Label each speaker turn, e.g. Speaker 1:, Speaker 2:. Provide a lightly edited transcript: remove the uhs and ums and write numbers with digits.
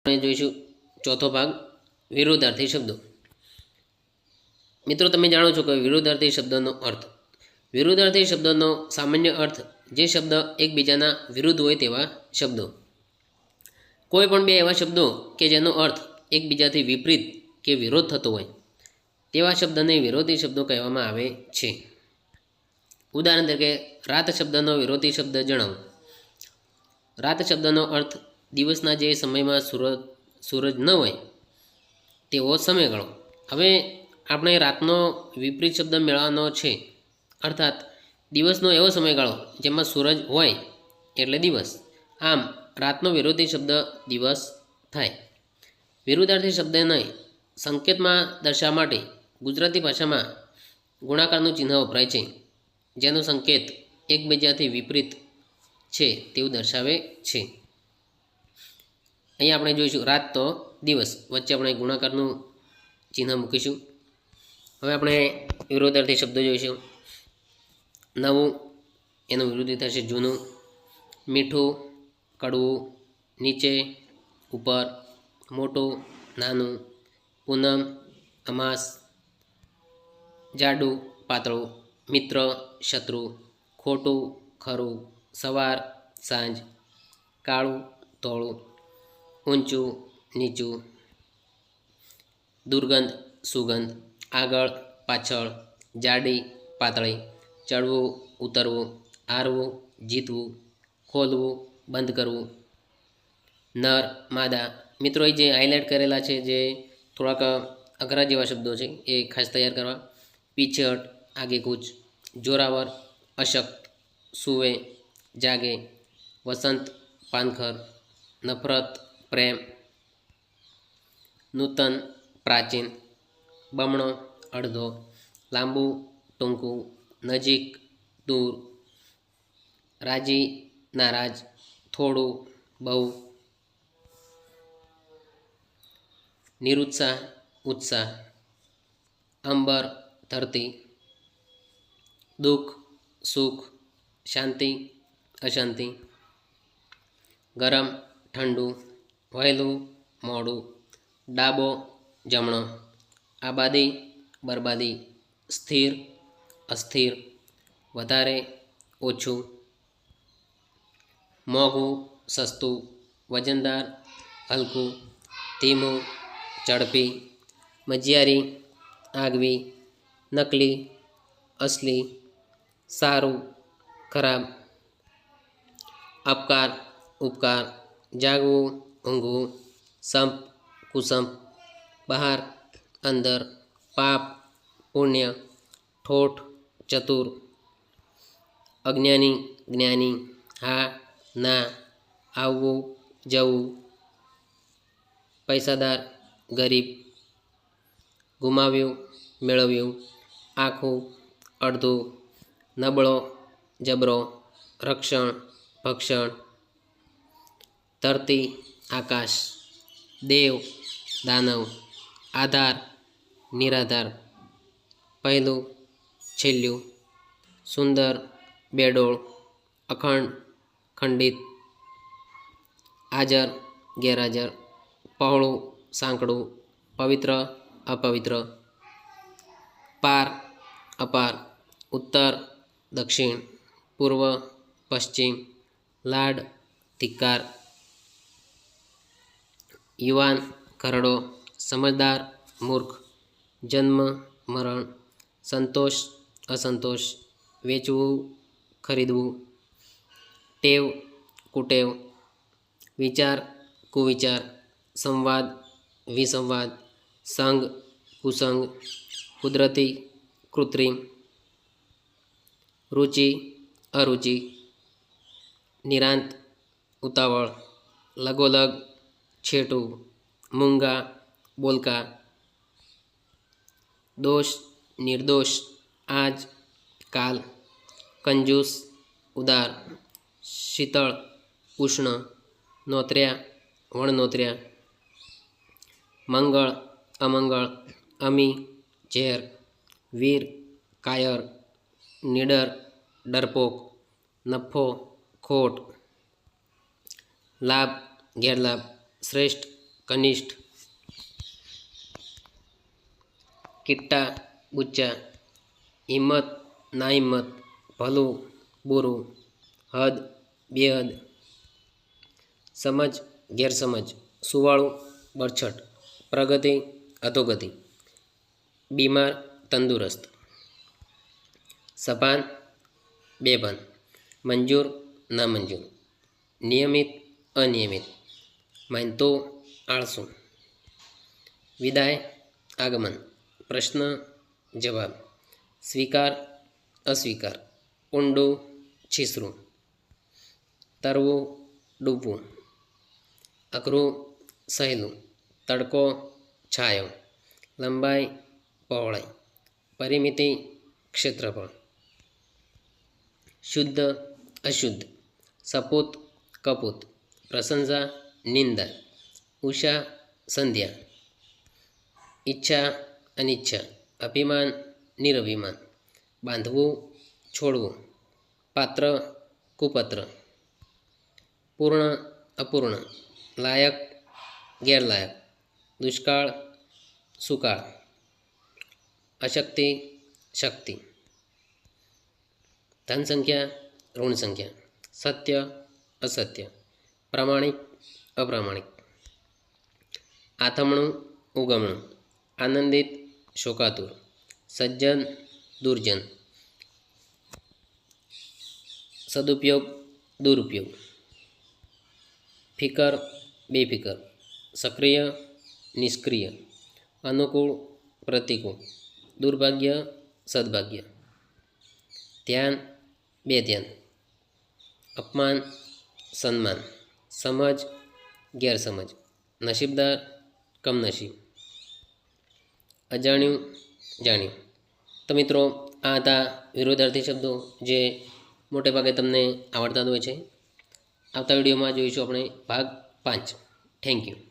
Speaker 1: આપણે જોઈશું ચોથો ભાગ વિરુદ્ધાર્થી શબ્દો. મિત્રો, તમે જાણો છો કે વિરુદ્ધાર્થી શબ્દનો અર્થ. વિરુદ્ધાર્થી શબ્દનો સામાન્ય અર્થ જે શબ્દ એકબીજાના વિરુદ્ધ હોય તેવા શબ્દો. કોઈ પણ બે એવા શબ્દો કે જેનો અર્થ એકબીજાથી વિપરીત કે વિરોધ થતો હોય તેવા શબ્દને વિરોધી શબ્દો કહેવામાં આવે છે. ઉદાહરણ તરીકે રાત શબ્દનો વિરોધી શબ્દ જણાવો. રાત શબ્દનો અર્થ દિવસના જે સમયમાં સૂરજ ન હોય તેવો સમયગાળો. હવે આપણે રાતનો વિપરીત શબ્દ મેળવવાનો છે, અર્થાત દિવસનો એવો સમયગાળો જેમાં સૂરજ હોય એટલે દિવસ. આમ રાતનો વિરોધી શબ્દ દિવસ થાય. વિરુદ્ધાર્થી શબ્દને સંકેતમાં દર્શાવવા માટે ગુજરાતી ભાષામાં ગુણાકારનું ચિહ્ન વપરાય છે, જેનો સંકેત એકબીજાથી વિપરીત છે તેવું દર્શાવે છે. અહીંયા આપણે જોઈશું રાત તો દિવસ, વચ્ચે આપણે ગુણાકારનું ચિહ્ન મૂકીશું. હવે આપણે વિરોધાર્થી શબ્દો જોઈશું. નવું એનું વિરોધી થશે જૂનું. મીઠું, કડવું. નીચે, ઉપર. મોટું, નાનું. પૂનમ, અમાસ. જાડું, પાતળું. મિત્ર, શત્રુ. ખોટું, ખરું. સવાર, સાંજ. કાળું, ધોળું. ઊંચું, નીચું. દુર્ગંધ, સુગંધ. આગળ, પાછળ. જાડી, પાતળી. ચડવું, ઉતરવું. હારવું, જીતવું. ખોલવું, બંધ કરવું. નર, માદા. મિત્રો, એ જે હાઇલાઇટ કરેલા છે, જે થોડાક અઘરા જેવા શબ્દો છે, એ ખાસ તૈયાર કરવા. પીછેહટ, આગેકૂચ. જોરાવર, અશક્ત. સૂવે, જાગે. વસંત, પાનખર. નફરત, પ્રેમ. નૂતન, પ્રાચીન. બમણો, અડધો. લાંબુ, ટૂંકું. નજીક, દૂર. રાજી, નારાજ. થોડું, બહુ. નિરુત્સાહ, ઉત્સાહ. અંબર, ધરતી. દુઃખ, સુખ. શાંતિ, અશાંતિ. ગરમ, ઠંડુ. વહેલું, મોડું. ડાબો, જમણો. આબાદી, બરબાદી. સ્થિર, અસ્થિર. વધારે, ઓછું. મોંઘું, સસ્તું. વજનદાર, હલકું. ધીમું, ઝડપી. મજિયારી, આગવી. નકલી, અસલી. સારું, ખરાબ. અપકાર, ઉપકાર. જાગવું, ઊંઘવું. સંપ, કુસંપ. બહાર, અંદર. પાપ, પુણ્ય. ઠોઠ, ચતુર. અજ્ઞાની, જ્ઞાની. હા, ના. આવવું, જવું. પૈસાદાર, ગરીબ. ગુમાવ્યું, મેળવ્યું. આખું, અડધું. નબળો, જબરો. રક્ષણ, ભક્ષણ. ધરતી, આકાશ. દેવ, દાનવ. આધાર, નિરાધાર. પહેલું, છેલ્લું. સુંદર, બેડોળ. અખંડ, ખંડિત. હાજર, ગેરહાજર. પહોળું, સાંકડું. પવિત્ર, અપવિત્ર. પાર, અપાર. ઉત્તર, દક્ષિણ. પૂર્વ, પશ્ચિમ. લાડ, ધિક્કાર. યુવાન, ઘરડો. સમજદાર, મૂર્ખ. જન્મ, મરણ. સંતોષ, અસંતોષ. વેચવું, ખરીદવું. ટેવ, કુટેવ. વિચાર, કુવિચાર. સંવાદ, વિસંવાદ. સંગ, કુસંગ. કુદરતી, કૃત્રિમ. રુચિ, અરુચિ. નિરાંત, ઉતાવળ. લગોલગ, છેટું. મૂંગા, બોલકા. દોષ, નિર્દોષ. આજ, કાલ. કંજૂસ, ઉદાર. શીતળ, ઉષ્ણ. નોતર્યા, વણનોતર્યા. મંગળ, અમંગળ. અમી, ઝેર. વીર, કાયર. નીડર, ડરપોક. નફો, ખોટ. લાભ, ગેરલાભ. શ્રેષ્ઠ, કનિષ્ઠ, કિટ્ટા, બુચ્ચા, હિંમત, ના હિંમત, ભલું, બુરું, હદ, બેહદ, સમજ, ગેરસમજ, સુવાળું, બરછટ, પ્રગતિ, અધોગતિ, બીમાર, તંદુરસ્ત, સભાન, બેભાન, મંજૂર, નામંજૂર, નિયમિત, અનિયમિત, માનતો, આળસુ, વિદાય, આગમન, પ્રશ્ન, જવાબ, સ્વીકાર, અસ્વીકાર, ઊંડું, છીસરું, તરવું, ડૂબવું, અઘરું, સહેલું, તડકો, છાયો, લંબાઈ, પહોળાઈ, પરિમિતિ, ક્ષેત્રફળ, શુદ્ધ, અશુદ્ધ, સપૂત, કપૂત, પ્રશંસા, નિંદા, ઉષા, સંધ્યા, ઈચ્છા, અનિચ્છા, અભિમાન, નિરભિમાન, બાંધવું, છોડવું, પાત્ર, કુપત્ર, પૂર્ણ, અપૂર્ણ, લાયક, ગેરલાયક, દુષ્કાળ, સુકાળ, અશક્તિ, શક્તિ, ધન સંખ્યા, ઋણ સંખ્યા, સત્ય, અસત્ય, પ્રામાણિક, અપ્રામાણિક, આથમણું, ઉગમણું, આનંદિત, શોકાતુર, સજ્જન, દુર્જન, સદુપયોગ, દુરુપયોગ, ફિકર, બેફિકર, સક્રિય, નિષ્ક્રિય, અનુકૂળ, પ્રતિકૂળ, દુર્ભાગ્ય, સદભાગ્ય, ધ્યાન, બેધ્યાન, અપમાન, સન્માન, સમજ, ગેરસમજ, નસીબદાર, કમનસીબ, અજાણ્યું, જાણ્યું. તો મિત્રો, આ હતા વિરોધાર્થી શબ્દો જે મોટે ભાગે તમને આવડતા જ હોય છે. આવતા વિડીયોમાં જોઈશું આપણે ભાગ 5. Thank you.